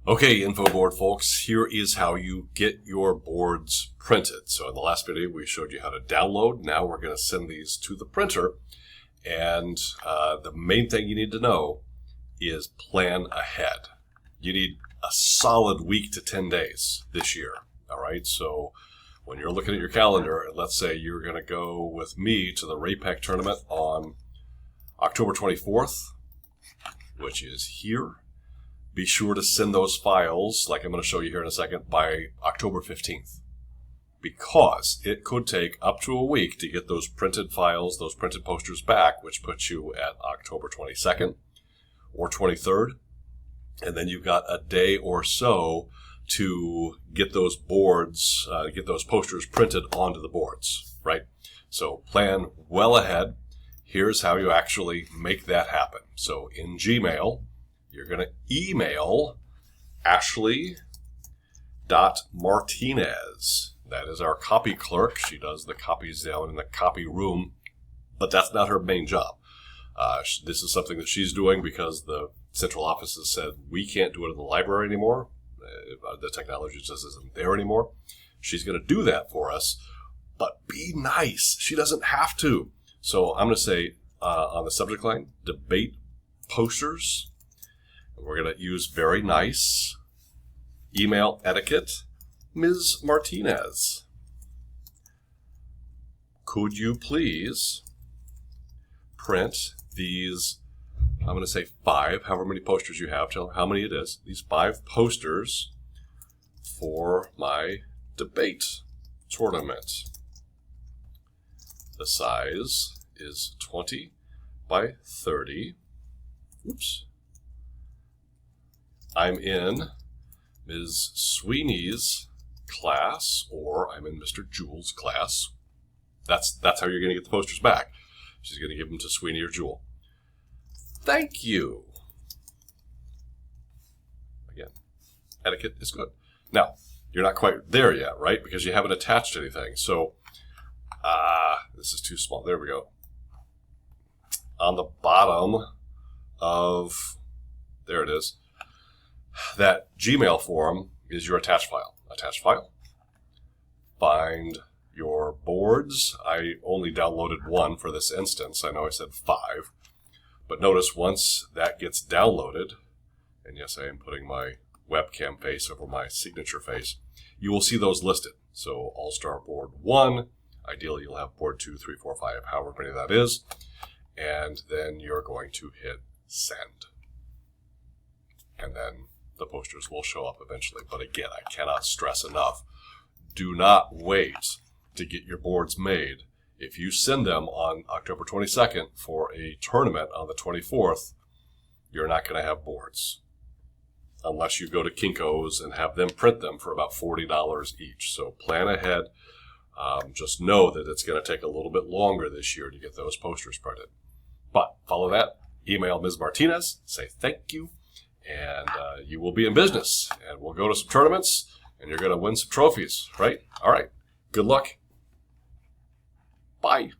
Okay, info board folks, here is how you get your boards printed. So in the last video, we showed you how to download. Now we're going to send these to the printer. And the main thing you need to know is plan ahead. You need a solid week to 10 days this year. All right, so when you're looking at your calendar, and let's say you're going to go with me to the RAPEC tournament on October 24th, which is here. Be sure to send those files, like I'm going to show you here in a second, by October 15th. Because it could take up to a week to get those printed files, those printed posters back, which puts you at October 22nd or 23rd. And then you've got a day or so to get those boards, get those posters printed onto the boards, right? So plan well ahead. Here's how you actually make that happen. So in Gmail, you're going to email Ashley.Martinez. That is our copy clerk. She does the copies down in the copy room, but that's not her main job. This is something that she's doing because the central office has said we can't do it in the library anymore. The technology just isn't there anymore. She's going to do that for us, but be nice. She doesn't have to. So I'm going to say on the subject line, debate posters. We're going to use very nice email etiquette. Ms. Martinez, could you please print these, I'm going to say 5, however many posters you have, tell her how many it is, these 5 posters for my debate tournament. The size is 20 by 30. Oops. I'm in Ms. Sweeney's class, or I'm in Mr. Jewell's class. That's how you're going to get the posters back. She's going to give them to Sweeney or Jewell. Thank you. Again, etiquette is good. Now, you're not quite there yet, right? Because you haven't attached anything. So, this is too small. There we go. On the bottom of, there it is. That Gmail form is your attached file. Attached file. Find your boards. I only downloaded 1 for this instance. I know I said 5. But notice once that gets downloaded, and yes, I am putting my webcam face over my signature face, you will see those listed. So All-Star Board 1, ideally you'll have Board 2, 3, 4, 5, however many that is. And then you're going to hit send. And then the posters will show up eventually. But again, I cannot stress enough, do not wait to get your boards made. If you send them on October 22nd for a tournament on the 24th, you're not going to have boards. Unless you go to Kinko's and have them print them for about $40 each. So plan ahead. Just know that it's going to take a little bit longer this year to get those posters printed. But follow that. Email Ms. Martinez. Say thank you. And you will be in business. And we'll go to some tournaments. And you're going to win some trophies, right? All right. Good luck. Bye.